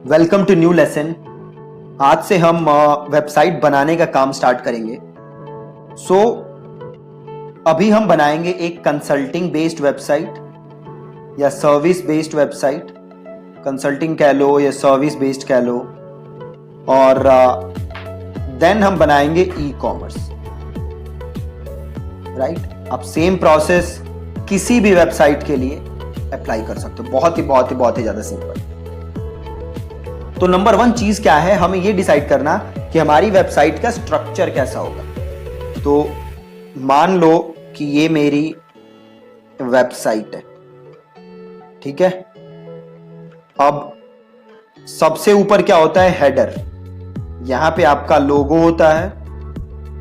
Welcome to new lesson. आज से हम वेबसाइट बनाने का काम स्टार्ट करेंगे। अभी हम बनाएंगे एक कंसल्टिंग बेस्ड वेबसाइट या सर्विस बेस्ड वेबसाइट। कंसल्टिंग कह लो या सर्विस बेस्ड कह लो। और देन हम बनाएंगे ई कॉमर्स। राइट, अब सेम प्रोसेस किसी भी वेबसाइट के लिए अप्लाई कर सकते हो। बहुत ही ज्यादा सिंपल। तो नंबर 1 चीज क्या है, हमें यह डिसाइड करना कि हमारी वेबसाइट का स्ट्रक्चर कैसा होगा। तो मान लो कि ये मेरी वेबसाइट है, ठीक है। अब सबसे ऊपर क्या होता है, हेडर। यहां पे आपका लोगो होता है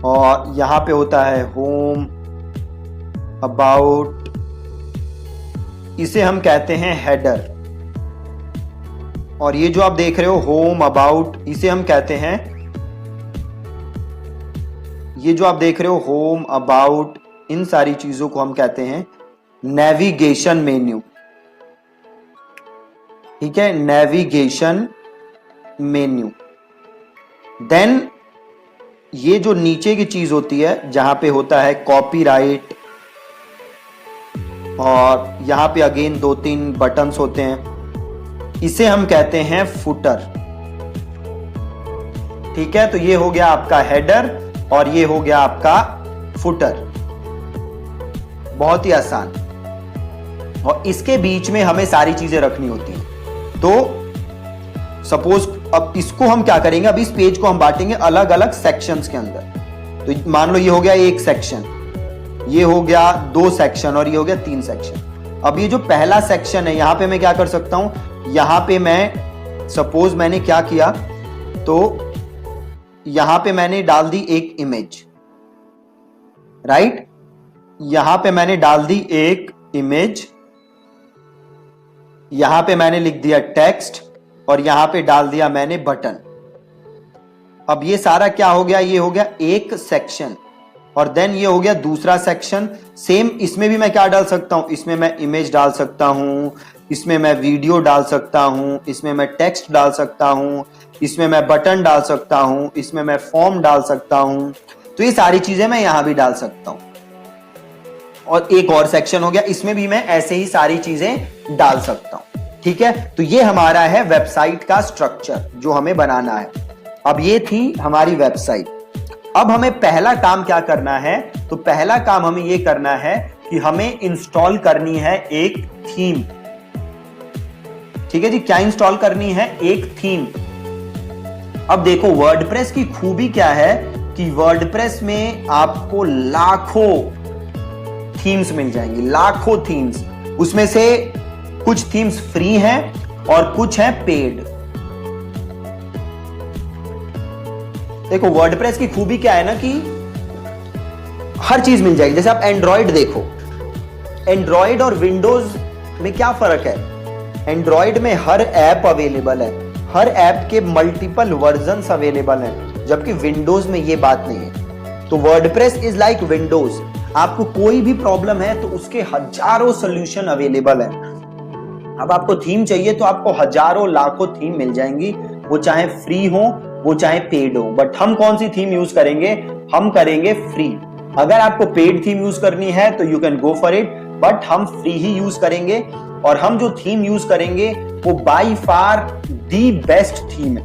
और यहां पे होता है होम, अबाउट, इसे हम कहते हैं हेडर। और ये जो आप देख रहे हो होम, अबाउट, इसे हम कहते हैं, ये जो आप देख रहे हो होम, अबाउट, इन सारी चीजों को हम कहते हैं नेविगेशन मेन्यू। ठीक है, नेविगेशन मेन्यू। देन ये जो नीचे की चीज होती है, जहां पे होता है कॉपीराइट, और यहां पे अगेन 2-3 बटन्स होते हैं, इसे हम कहते हैं फुटर। ठीक है, तो ये हो गया आपका हेडर और ये हो गया आपका फुटर। बहुत ही आसान। और इसके बीच में हमें सारी चीजें रखनी होती हैं। तो सपोज अब इसको हम क्या करेंगे, अब इस पेज को हम बांटेंगे अलग अलग सेक्शंस के अंदर। तो मान लो ये हो गया एक सेक्शन, ये हो गया 2 सेक्शन और ये हो गया 3 सेक्शन। अब ये जो पहला सेक्शन है, यहां पे मैं क्या कर सकता हूं, यहां पे मैं सपोज मैंने क्या किया, तो यहां पे मैंने डाल दी एक इमेज। राइट, यहां पे मैंने डाल दी एक इमेज, यहां पे मैंने लिख दिया टेक्स्ट और यहां पे डाल दिया मैंने बटन। अब ये सारा क्या हो गया, ये हो गया एक सेक्शन। और देन ये हो गया दूसरा सेक्शन। सेम इसमें भी मैं क्या डाल सकता हूं, इसमें मैं इमेज डाल सकता हूं, इसमें मैं वीडियो डाल सकता हूं, इसमें मैं टेक्स्ट डाल सकता हूं, इसमें मैं बटन डाल सकता हूं, इसमें मैं फॉर्म डाल सकता हूं। तो ये सारी चीजें मैं यहां भी डाल सकता हूं। और एक और सेक्शन हो गया, इसमें भी मैं ऐसे ही सारी चीजें डाल सकता हूं। ठीक है, तो ये हमारा है वेबसाइट का स्ट्रक्चर जो हमें बनाना है। अब ये थी हमारी वेबसाइट। अब हमें पहला काम क्या करना है, तो पहला काम हमें यह करना है कि हमें इंस्टॉल करनी है एक थीम। ठीक है जी, क्या इंस्टॉल करनी है, एक थीम। अब देखो वर्डप्रेस की खूबी क्या है कि वर्डप्रेस में आपको लाखों थीम्स मिल जाएंगी, लाखों थीम्स। उसमें से कुछ थीम्स फ्री हैं और कुछ हैं पेड। देखो वर्डप्रेस की खूबी क्या है ना कि हर चीज मिल जाएगी। जैसे आप एंड्रॉइड देखो, एंड्रॉइड और विंडोज में क्या फर्क है। एंड्रॉइड में हर ऐप अवेलेबल है, हर ऐप के मल्टीपल वर्जन्स अवेलेबल हैं, जबकि विंडोज में ये बात नहीं है। तो वर्डप्रेस इज लाइक विंडोज। आपको कोई भी प्रॉब्लम है तो उसके हजारों सॉल्यूशन अवेलेबल है। अब आपको थीम चाहिए तो आपको हजारों लाखों थीम मिल जाएंगी, वो चाहे फ्री हो वो चाहे पेड हो। बट हम कौन सी थीम यूज करेंगे, हम करेंगे फ्री। अगर आपको पेड थीम यूज करनी है तो you can go for it, but हम फ्री ही यूज करेंगे। और हम जो थीम यूज करेंगे वो by far the best theme है।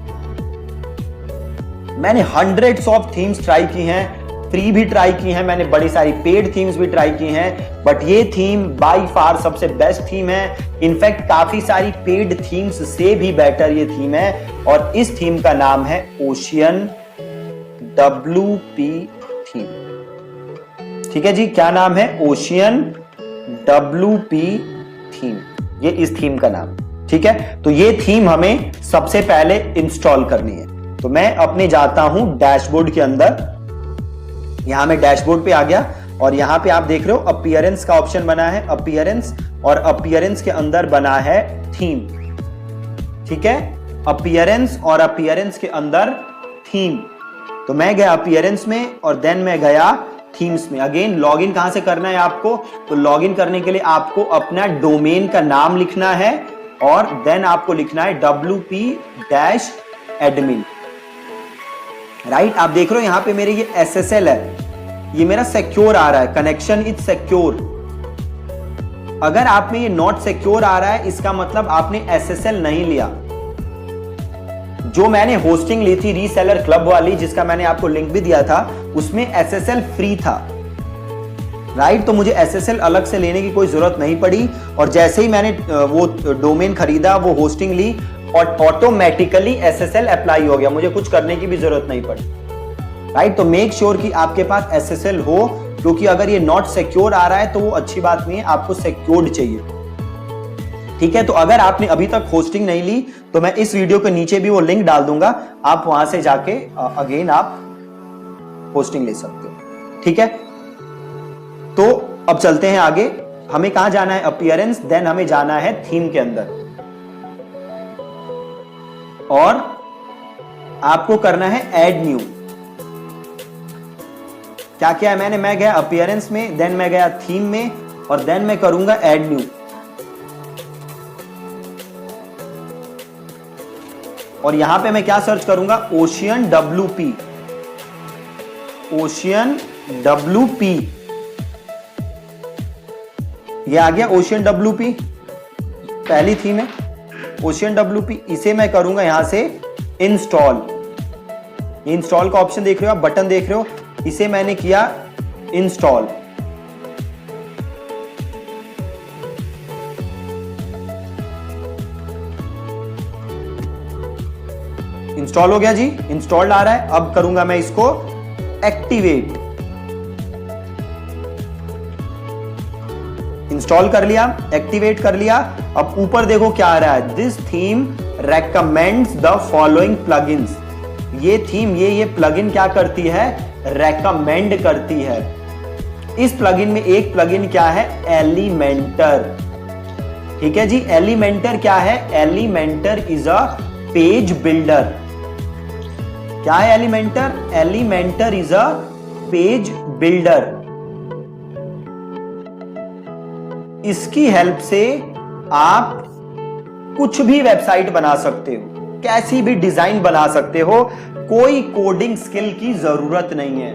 मैंने हंड्रेड्स ऑफ थीम्स ट्राई की हैं, फ्री भी ट्राई की हैं, मैंने बड़ी सारी पेड थीम्स भी ट्राई की हैं, बट ये थीम बाय फार सबसे बेस्ट थीम है। इनफैक्ट काफी सारी पेड थीम्स से भी बेटर ये थीम है। और इस थीम का नाम है ओशियन WP थीम। ठीक है जी, क्या नाम है, ओशियन WP थीम, ये इस थीम का नाम। ठीक है, तो ये थीम हमें सबसे पहले इंस्टॉल करनी है। तो मैं अपने जाता हूं डैशबोर्ड के अंदर। यहां मैं डैशबोर्ड पे आ गया और यहां पे आप देख रहे हो अपीयरेंस का ऑप्शन बना है, अपीयरेंस, और अपीयरेंस के अंदर बना है थीम। ठीक है, अपीयरेंस और अपीयरेंस के अंदर थीम। तो मैं गया अपीयरेंस में और देन मैं गया थीम्स में। अगेन लॉगिन कहां से करना है आपको, तो लॉगिन करने के लिए आपको अपना डोमेन का नाम लिखना है और देन आपको लिखना है wp-admin। राइट, आप देख रहे हो यहां पे मेरे ये SSL है, ये मेरा सिक्योर आ रहा है, कनेक्शन इज सिक्योर। अगर आप में ये नॉट सिक्योर आ रहा है, इसका मतलब आपने SSL नहीं लिया। जो मैंने होस्टिंग ली थी रीसेलर क्लब वाली, जिसका मैंने आपको लिंक भी दिया था, उसमें SSL फ्री था। राइट, तो मुझे SSL अलग से लेने की कोई जरूरत नहीं पड़ी, और जैसे ही मैंने वो डोमेन खरीदा, वो होस्टिंग ली, और ऑटोमेटिकली SSL अप्लाई हो गया, मुझे कुछ करने की भी जरूरत नहीं पड़ी। राइट, तो मेक श्योर कि आपके पास SSL हो, क्योंकि अगर ये नॉट सिक्योर आ रहा है तो वो अच्छी बात नहीं है, आपको सिक्योर्ड चाहिए। ठीक है, तो अगर आपने अभी तक होस्टिंग नहीं ली, तो मैं इस वीडियो के नीचे भी वो लिंक डाल दूंगा, आप वहां से जाके अगेन आप होस्टिंग ले सकते हो। ठीक है, तो अब चलते हैं आगे। हमें कहां जाना है? अपीयरेंस, देन हमें जाना है थीम के अंदर, और आपको करना है ऐड न्यू। क्या किया है मैंने? मैं गया अपीयरेंस में, देन मैं गया थीम में, और देन मैं करूंगा ऐड न्यू। और यहां पे मैं क्या सर्च करूंगा? ओशियन WP, ओशियन WP, ये आ गया ओशियन WP, पहली थीम है ओशियन WP। इसे मैं करूंगा यहां से इंस्टॉल। इंस्टॉल का ऑप्शन देख रहे हो आप, बटन देख रहे हो, इसे मैंने किया इंस्टॉल। इंस्टॉल हो गया जी, इंस्टॉल्ड आ रहा है। अब करूंगा मैं इसको एक्टिवेट। इंस्टॉल कर लिया, एक्टिवेट कर लिया। अब ऊपर देखो क्या आ रहा है, this theme recommends the following plugins. ये थीम, ये प्लगइन क्या करती है? रेकमेंड करती है। इस प्लगइन में एक प्लगइन क्या है? एलिमेंटर। ठीक है जी, एलिमेंटर क्या है? Elementor is a page builder. क्या है Elementor? Elementor is a page builder. इसकी हेल्प से आप कुछ भी वेबसाइट बना सकते हो, कैसी भी डिजाइन बना सकते हो, कोई कोडिंग स्किल की जरूरत नहीं है।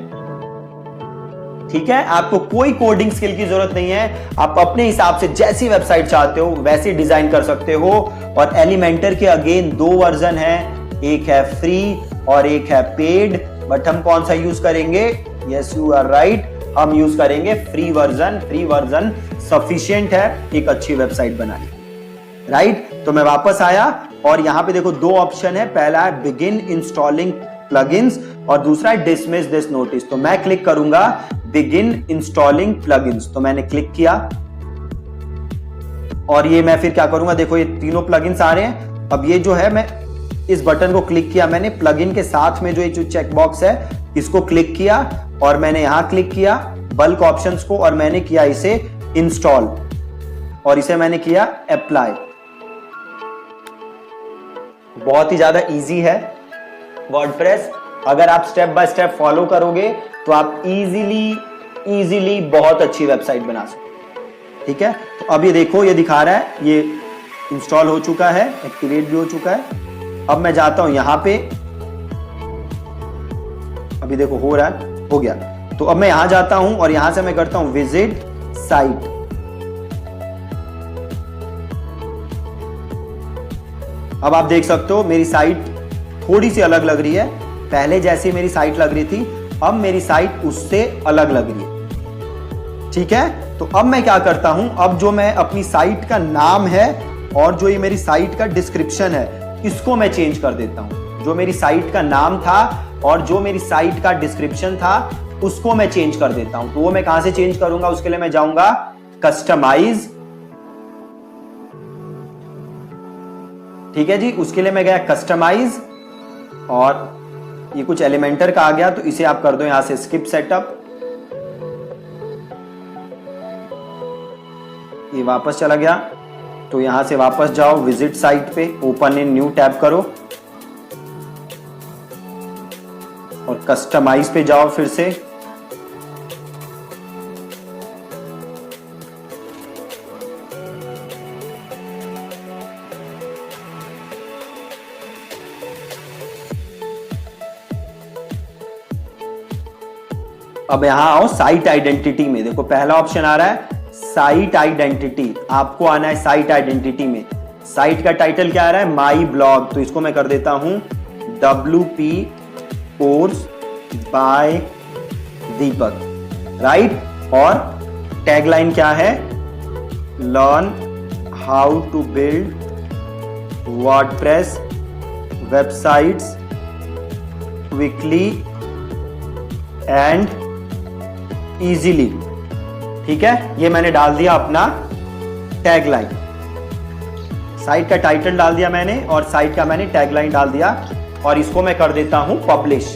ठीक है, आपको कोई कोडिंग स्किल की जरूरत नहीं है, आप अपने हिसाब से जैसी वेबसाइट चाहते हो वैसी डिजाइन कर सकते हो। और एलिमेंटर के अगेन 2 वर्जन है, एक है फ्री और एक है पेड, बट हम कौन सा यूज करेंगे? यस यू आर राइट, हम यूज करेंगे free version. Free version sufficient है एक अच्छी वेबसाइट बनाने। राइट, तो मैं वापस आया, और यहां पे देखो 2 ऑप्शन है, पहला है बिगिन इंस्टॉलिंग प्लगइन्स और दूसरा है डिसमिस दिस नोटिस। तो मैं क्लिक करूंगा बिगिन इंस्टॉलिंग प्लगइन्स, तो मैंने क्लिक किया, और ये मैं फिर क्या करूंगा? देखो ये तीनों प्लगइन्स आ रहे हैं। अब ये जो है, मैं इस बटन को क्लिक किया, मैंने प्लगइन के साथ में जो ये चेक बॉक्स है इसको क्लिक किया, और मैंने यहां क्लिक किया बल्क ऑप्शंस को, और मैंने किया इसे इंस्टॉल, और इसे मैंने किया अप्लाई। बहुत ही ज्यादा इजी है वर्डप्रेस। अगर आप स्टेप बाय स्टेप फॉलो करोगे तो आप इजीली बहुत अच्छी वेबसाइट बना सकते। ठीक है, तो अब ये देखो, ये दिखा रहा है ये इंस्टॉल हो चुका है, एक्टिवेट भी हो चुका है। अब मैं जाता हूं यहां पे, अभी देखो हो रहा है, हो गया। तो अब मैं यहां जाता हूं और यहां से मैं करता हूं विजिट साइट। अब आप देख सकते हो मेरी साइट थोड़ी सी अलग लग रही है, पहले जैसी मेरी साइट लग रही थी, अब मेरी साइट उससे अलग लग रही है। ठीक है, तो अब मैं क्या करता हूं, अब जो मैं अपनी साइट का नाम है और जो ये मेरी साइट का डिस्क्रिप्शन है, इसको मैं चेंज कर देता हूं। जो मेरी साइट का नाम था और जो मेरी साइट का डिस्क्रिप्शन था, उसको मैं चेंज कर देता हूं। तो वो मैं कहां से चेंज करूंगा? उसके लिए मैं जाऊंगा कस्टमाइज। ठीक है जी, उसके लिए मैं गया कस्टमाइज, और ये कुछ एलिमेंटर का आ गया, तो इसे आप कर दो यहां से स्किप सेटअप। ये वापस चला गया, तो यहां से वापस जाओ विजिट साइट पे, ओपन इन न्यू टैब करो, और कस्टमाइज पे जाओ फिर से। अब यहां आओ साइट आइडेंटिटी में। देखो पहला ऑप्शन आ रहा है साइट आइडेंटिटी, आपको आना है साइट आइडेंटिटी में। साइट का टाइटल क्या आ रहा है, माई ब्लॉग, तो इसको मैं कर देता हूं WP course by Deepak, right. और टैगलाइन क्या है, learn how to build WordPress websites quickly and easily. ठीक है, ये मैंने डाल दिया अपना टैगलाइन। साइट का टाइटल डाल दिया मैंने और साइट का मैंने टैगलाइन डाल दिया और इसको मैं कर देता हूं पब्लिश।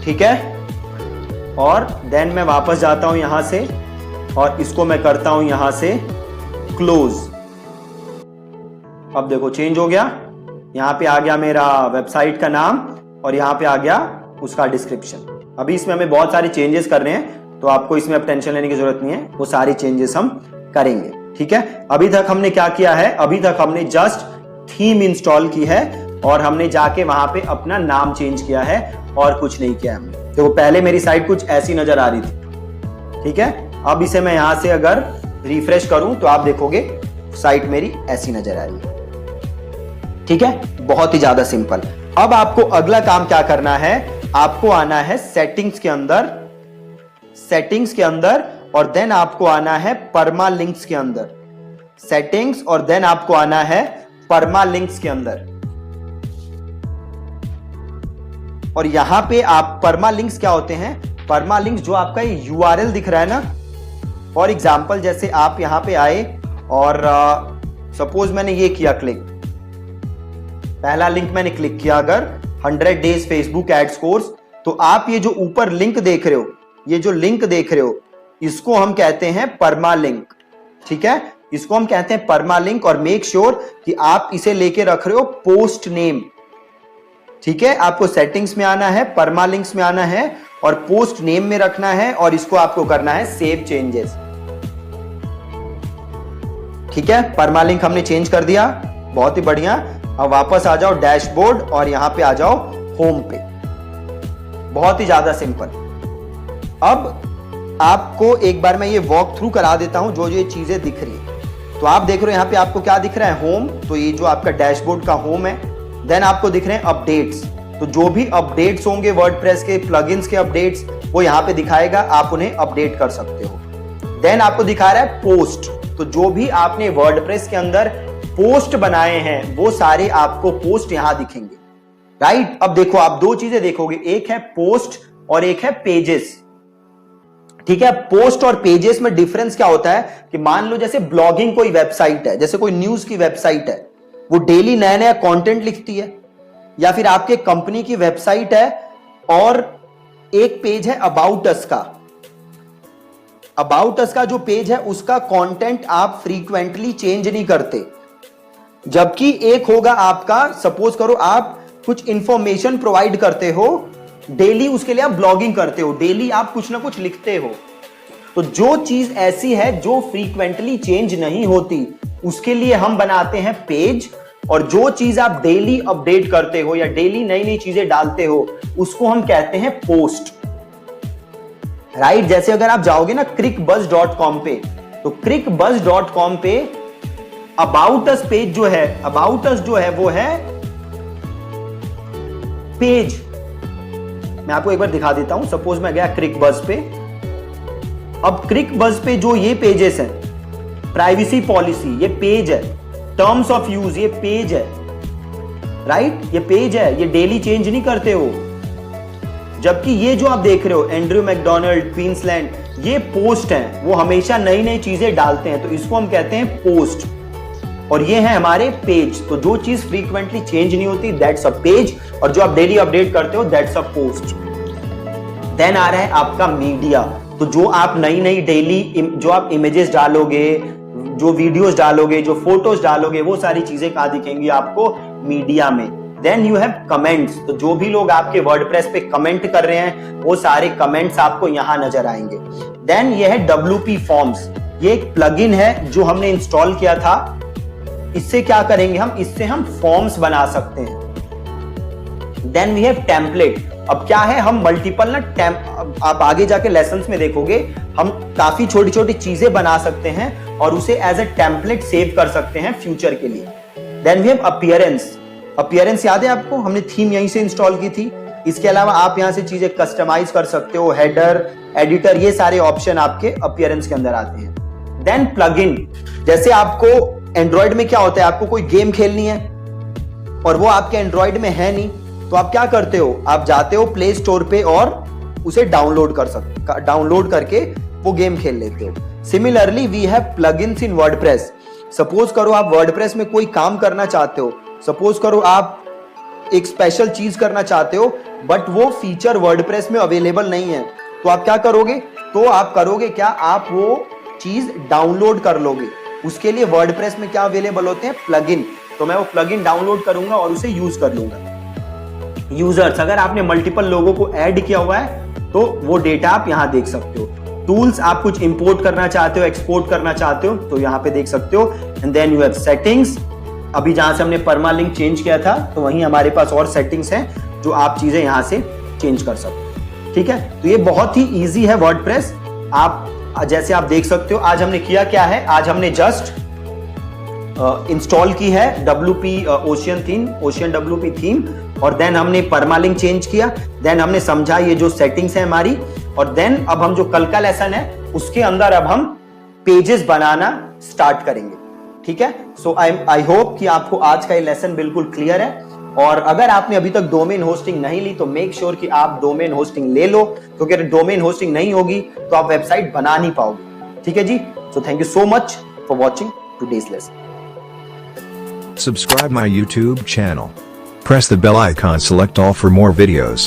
ठीक है, और देन मैं वापस जाता हूं यहां से और इसको मैं करता हूं यहां से क्लोज। अब देखो चेंज हो गया, यहां पे आ गया मेरा वेबसाइट का नाम और यहां पे आ गया उसका डिस्क्रिप्शन। अभी इसमें हमें बहुत सारे चेंजेस कर रहे हैं, तो आपको इसमें अब टेंशन लेने की जरूरत नहीं है, वो सारी चेंजेस हम करेंगे। ठीक है, अभी तक हमने क्या किया है, अभी तक हमने जस्ट थीम इंस्टॉल की है और हमने जाके वहां पे अपना नाम चेंज किया है और कुछ नहीं किया हमने। तो पहले मेरी साइट कुछ ऐसी नजर आ रही थी। ठीक है, अब इसे मैं यहां से अगर रिफ्रेश करूं तो आप देखोगे साइट मेरी ऐसी नजर आ रही है। ठीक है, बहुत ही ज्यादा सिंपल। अब आपको अगला काम क्या करना है, आपको आना है सेटिंग्स के अंदर, सेटिंग्स के अंदर और देन आपको आना है परमालिंक्स के अंदर। सेटिंग्स और देन आपको आना है परमालिंक्स के अंदर। और यहां पे आप परमालिंक्स क्या होते हैं, परमालिंक्स जो आपका ये URL दिख रहा है ना, फॉर एग्जाम्पल जैसे आप यहां पे आए और सपोज मैंने ये किया क्लिक, पहला लिंक मैंने क्लिक किया अगर 100 डेज फेसबुक एड्स कोर्स, तो आप ये जो ऊपर लिंक देख रहे हो, ये जो लिंक देख रहे हो, इसको हम कहते हैं परमालिंक। ठीक है, इसको हम कहते हैं परमालिंक। और मेक श्योर कि आप इसे लेके रख रहे हो पोस्ट नेम। ठीक है, आपको सेटिंग्स में आना है, परमालिंक्स में आना है और पोस्ट नेम में रखना है और इसको आपको करना है सेव चेंजेस। ठीक है, परमालिंक हमने चेंज कर दिया, बहुत ही बढ़िया। अब वापस आ जाओ डैशबोर्ड और यहां पे आ जाओ होम पे, बहुत ही ज्यादा सिंपल। अब आपको एक बार मैं ये वॉक थ्रू करा देता हूं, जो जो ये चीजें दिख रही है। तो आप देख रहे हो यहां पे आपको क्या दिख रहा है, होम, तो ये जो आपका डैशबोर्ड का होम है। देन आपको दिख रहे हैं अपडेट्स, तो जो भी अपडेट्स होंगे वर्डप्रेस के, प्लगइन्स के अपडेट्स, वो यहां पे दिखाएगा, आप उन्हें अपडेट कर सकते हो। देन आपको दिखा रहा है पोस्ट, तो जो भी आपने वर्डप्रेस के अंदर पोस्ट बनाए हैं वो सारे आपको पोस्ट यहां दिखेंगे, राइट। अब देखो आप दो चीजें देखोगे, एक है पोस्ट और एक है पेजेस। ठीक है, पोस्ट और पेजेस में डिफरेंस क्या होता है कि मान लो जैसे ब्लॉगिंग कोई वेबसाइट है, जैसे कोई न्यूज की वेबसाइट है, वो डेली नया नया कंटेंट लिखती है, या फिर आपके कंपनी की वेबसाइट है और एक पेज है अबाउट अस का। अबाउट अस का जो पेज है उसका कंटेंट आप फ्रीक्वेंटली चेंज नहीं करते, जबकि एक होगा आपका, सपोज करो आप कुछ इंफॉर्मेशन प्रोवाइड करते हो डेली, उसके लिए आप ब्लॉगिंग करते हो, डेली आप कुछ ना कुछ लिखते हो। तो जो चीज ऐसी है जो फ्रीक्वेंटली चेंज नहीं होती, उसके लिए हम बनाते हैं पेज। और जो चीज आप डेली अपडेट करते हो या डेली नई नई चीजें डालते हो, उसको हम कहते हैं पोस्ट, राइट। जैसे अगर आप जाओगे ना crickbuzz.com पे, तो crickbuzz.com पे अबाउट अस पेज जो है, अबाउट अस जो है वो है पेज। मैं आपको एक बार दिखा देता हूं, सपोज मैं गया क्रिकबज़ पे। अब क्रिकबज़ पे जो ये पेजेस हैं, प्राइवेसी पॉलिसी ये पेज है, टर्म्स ऑफ यूज ये पेज है, राइट, ये पेज है, ये डेली चेंज नहीं करते हो। जबकि ये जो आप देख रहे हो एंड्रयू मैकडोनाल्ड, क्वींसलैंड, ये पोस्ट हैं, वो हमेशा नई नई चीजें डालते हैं, तो इसको हम कहते हैं पोस्ट। और ये है हमारे पेज, तो जो चीज फ्रीक्वेंटली चेंज नहीं होती दैट्स अ पेज, और जो आप डेली अपडेट करते हो दैट्स अ पोस्ट। देन आ रहा है आपका मीडिया, तो जो आप नई नई डेली जो आप इमेजेस डालोगे, जो वीडियोस डालोगे, जो फोटोज डालोगे, वो सारी चीजें कहां दिखेंगी आपको, मीडिया में। देन यू हैव कमेंट्स, तो जो भी लोग आपके वर्डप्रेस पे कमेंट कर रहे हैं वो सारे कमेंट्स आपको यहां नजर आएंगे। देन ये है WP फॉर्म्स, ये एक प्लगइन है जो हमने इंस्टॉल किया था। इससे क्या करेंगे हम, इससे हम फॉर्म्स बना सकते हैं। देन वी हैव टेम्पलेट, अब क्या है, हम मल्टीपल ना आप आगे जाके लेसन्स में देखोगे, हम काफी छोटी छोटी चीजें बना सकते हैं और उसे एज ए टेम्पलेट सेव कर सकते हैं फ्यूचर के लिए। Then we have appearance. Appearance याद है आपको, हमने थीम यहीं से इंस्टॉल की थी। इसके अलावा आप यहां से चीजें कस्टमाइज कर सकते हो, हेडर, एडिटर, ये सारे ऑप्शन आपके अपीयरेंस के अंदर आते हैं। देन प्लगइन, जैसे आपको एंड्रॉइड में क्या होता है, आपको कोई गेम खेलनी है और वो आपके एंड्रॉइड में है नहीं, तो आप क्या करते हो, आप जाते हो प्ले स्टोर पे और उसे डाउनलोड करके वो गेम खेल लेते हो। Similarly we have plugins in WordPress. Suppose करो आप वर्डप्रेस में कोई काम करना चाहते हो, सपोज करो आप एक स्पेशल चीज करना चाहते हो बट वो फीचर वर्डप्रेस में अवेलेबल नहीं है, तो आप क्या करोगे, क्या आप वो चीज डाउनलोड कर लोगे। उसके लिए वर्डप्रेस में क्या अवेलेबल होते हैं, प्लगइन। तो मैं वो प्लगइन डाउनलोड करूंगा और उसे यूज कर लूंगा। यूजर्स, अगर आपने मल्टीपल लोगों को ऐड किया हुआ है तो वो डेटा आप यहां देख सकते हो। टूल्स, आप कुछ इंपोर्ट करना चाहते हो, एक्सपोर्ट करना चाहते हो तो यहां पे देख सकते हो। And then you have settings. अभी जहां से हमने परमालिंक चेंज किया था तो वहीं हमारे पास और सेटिंग्स हैं जो आप चीजें यहां से चेंज कर सकते हो। ठीक है, तो ये बहुत ही इजी है वर्डप्रेस। आप जैसे आप देख सकते हो, आज हमने किया क्या है, आज हमने जस्ट इंस्टॉल की है WP ओशियन WP थीम, और देन हमने परमालिंक चेंज किया, देन हमने समझा ये जो सेटिंग्स है हमारी, और देन अब हम जो कल का लेसन है उसके अंदर अब हम पेजेस बनाना स्टार्ट करेंगे। ठीक है, सो आई होप कि आपको आज का ये लेसन बिल्कुल क्लियर है। और अगर आपने अभी तक डोमेन होस्टिंग नहीं ली तो मेक श्योर कि आप डोमेन होस्टिंग ले लो, क्योंकि अगर डोमेन होस्टिंग नहीं होगी तो आप वेबसाइट बना नहीं पाओगे। ठीक है जी, so thank you so much for watching today's lesson. Subscribe my YouTube channel. Press the bell icon, select all for more videos.